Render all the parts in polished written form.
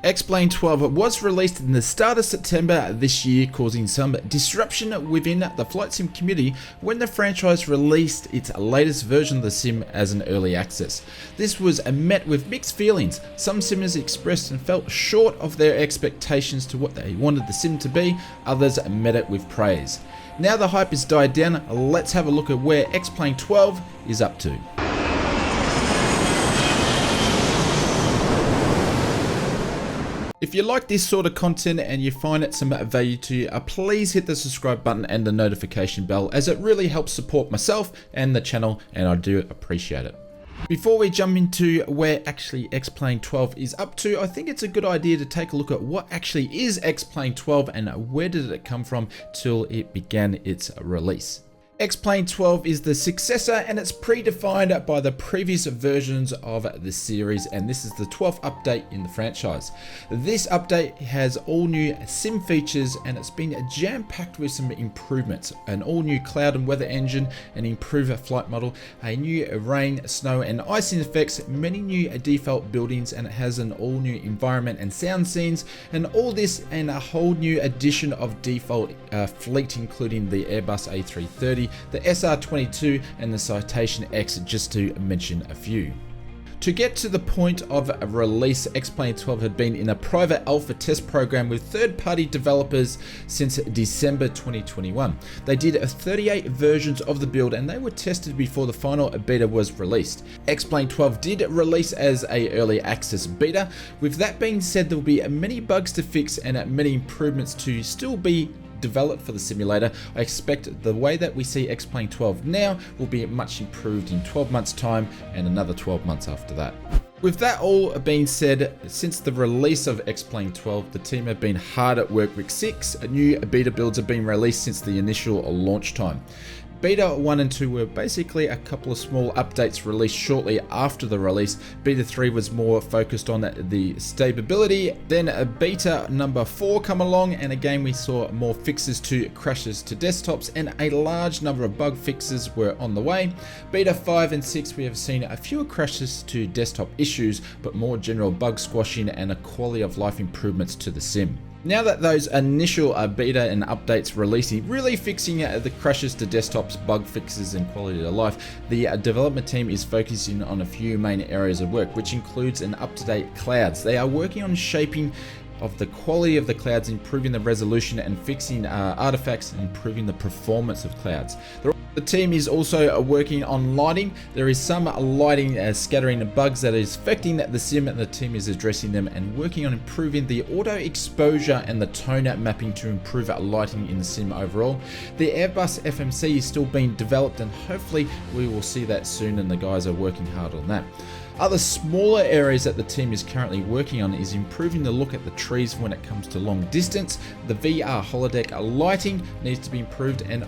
X-Plane 12 was released in the start of September this year, causing some disruption within the flight sim community when the franchise released its latest version of the sim as an early access. This was met with mixed feelings. Some simmers expressed and felt short of their expectations to what they wanted the sim to be, others met it with praise. Now the hype has died down, let's have a look at where X-Plane 12 is up to. If you like this sort of content and you find it some value to you, please hit the subscribe button and the notification bell, as it really helps support myself and the channel, and I do appreciate it. Before we jump into where actually X-Plane 12 is up to, I think it's a good idea to take a look at what actually is X-Plane 12 and where did it come from till it began its release. X-Plane 12 is the successor, and it's predefined by the previous versions of the series, and this is the 12th update in the franchise. This update has all new sim features, and it's been jam-packed with some improvements: an all new cloud and weather engine, an improved flight model, a new rain, snow and ice effects, many new default buildings, and it has an all new environment and sound scenes, and all this and a whole new addition of default fleet, including the Airbus A330, the SR22 and the Citation X, just to mention a few. To get to the point of release, X-Plane 12 had been in a private alpha test program with third-party developers since December 2021. They did 38 versions of the build and they were tested before the final beta was released. X-Plane 12 did release as a early access beta. With that being said, there will be many bugs to fix and many improvements to still be developed for the simulator. I expect the way that we see X-Plane 12 now will be much improved in 12 months time and another 12 months after that. With that all being said, since the release of X-Plane 12, the team have been hard at work with 6 new beta builds have been released since the initial launch time. Beta 1 and 2 were basically a couple of small updates released shortly after the release. Beta 3 was more focused on the stability. Then beta number 4 come along, and again we saw more fixes to crashes to desktops, and a large number of bug fixes were on the way. Beta 5 and 6 we have seen a fewer crashes to desktop issues, but more general bug squashing and a quality of life improvements to the sim. Now that those initial beta and updates releasing, really fixing the crashes to desktops, bug fixes and quality of life, the development team is focusing on a few main areas of work, which includes an up-to-date clouds. They are working on shaping of the quality of the clouds, improving the resolution and fixing artifacts and improving the performance of clouds. The team is also working on lighting. There is some lighting scattering bugs that is affecting the sim, and the team is addressing them and working on improving the auto exposure and the tone mapping to improve lighting in the sim overall. The Airbus FMC is still being developed, and hopefully we will see that soon, and the guys are working hard on that. Other smaller areas that the team is currently working on is improving the look at the trees when it comes to long distance. The VR holodeck lighting needs to be improved, and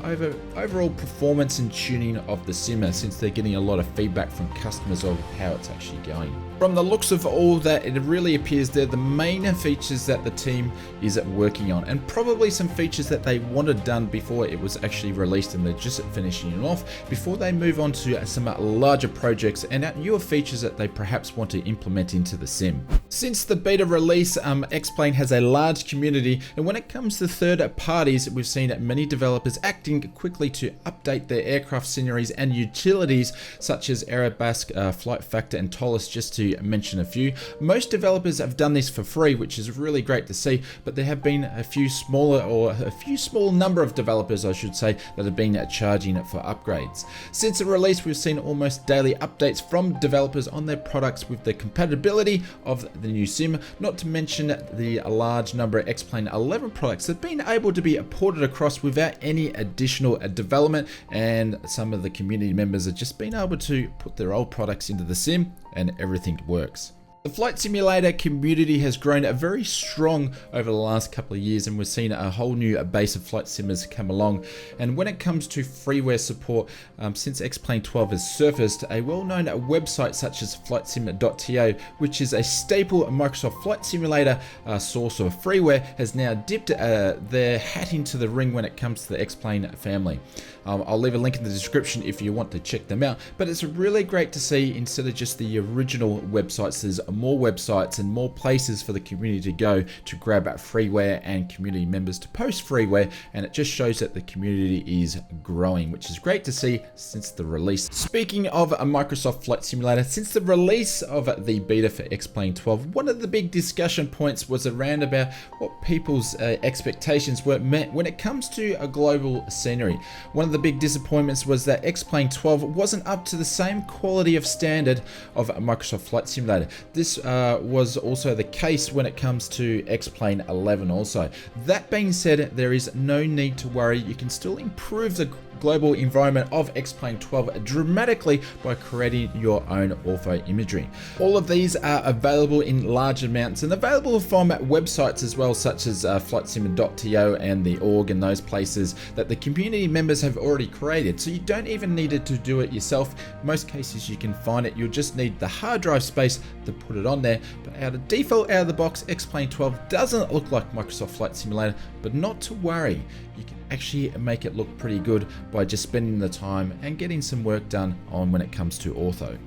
overall performance and tuning of the simmer, since they're getting a lot of feedback from customers of how it's actually going. From the looks of all that, it really appears they're the main features that the team is working on, and probably some features that they wanted done before it was actually released, and they're just finishing it off before they move on to some larger projects and newer features that they perhaps want to implement into the sim. Since the beta release, X-Plane has a large community, and when it comes to third parties, we've seen many developers acting quickly to update their aircraft sceneries and utilities, such as Aerobask, Flight Factor and Tolis, just to mention a few. Most developers have done this for free, which is really great to see, but there have been a few small number of developers, I should say, that have been charging it for upgrades. Since the release, we've seen almost daily updates from developers on their products with the compatibility of the new sim, not to mention the large number of X-Plane 11 products that have been able to be ported across without any additional development, and some of the community members have just been able to put their old products into the sim and everything works. The flight simulator community has grown very strong over the last couple of years, and we've seen a whole new base of flight simmers come along. And when it comes to freeware support, since X-Plane 12 has surfaced, a well-known website such as flightsim.to, which is a staple Microsoft Flight Simulator source of freeware, has now dipped their hat into the ring when it comes to the X-Plane family. I'll leave a link in the description if you want to check them out, but it's really great to see, instead of just the original websites, there's more websites and more places for the community to go to grab freeware and community members to post freeware, and it just shows that the community is growing, which is great to see since the release. Speaking of a Microsoft Flight Simulator, since the release of the beta for X-Plane 12, one of the big discussion points was around about what people's expectations were met when it comes to a global scenery. One of the big disappointments was that X-Plane 12 wasn't up to the same quality of standard of a Microsoft Flight Simulator. This was also the case when it comes to X-Plane 11 also. That being said, there is no need to worry. You can still improve the global environment of X-Plane 12 dramatically by creating your own ortho imagery. All of these are available in large amounts and available from websites as well, such as flightsim.to and the org and those places that the community members have already created. So you don't even need to do it yourself. In most cases you can find it. You'll just need the hard drive space to put it on there. But out of default, out of the box, X-Plane 12 doesn't look like Microsoft Flight Simulator, but not to worry. You can actually make it look pretty good by just spending the time and getting some work done on when it comes to ortho.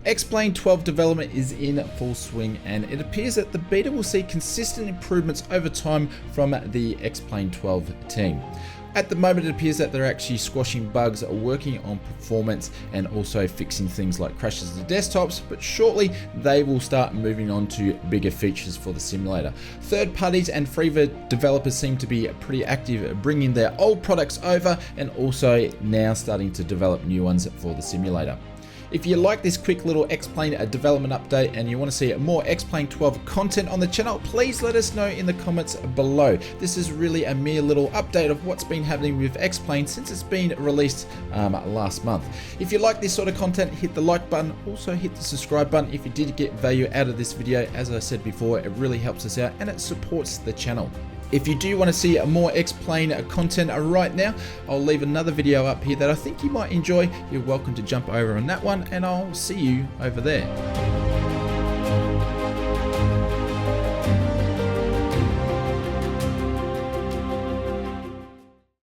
X-Plane 12 development is in full swing, and it appears that the beta will see consistent improvements over time from the X-Plane 12 team. At the moment, it appears that they're actually squashing bugs, working on performance, and also fixing things like crashes to desktops, but shortly they will start moving on to bigger features for the simulator. Third parties and freeware developers seem to be pretty active at bringing their old products over and also now starting to develop new ones for the simulator. If you like this quick little X-Plane development update and you want to see more X-Plane 12 content on the channel, please let us know in the comments below. This is really a mere little update of what's been happening with X-Plane since it's been released last month. If you like this sort of content, hit the like button, also hit the subscribe button if you did get value out of this video. As I said before, it really helps us out and it supports the channel. If you do want to see more X-Plane content right now, I'll leave another video up here that I think you might enjoy. You're welcome to jump over on that one, and I'll see you over there.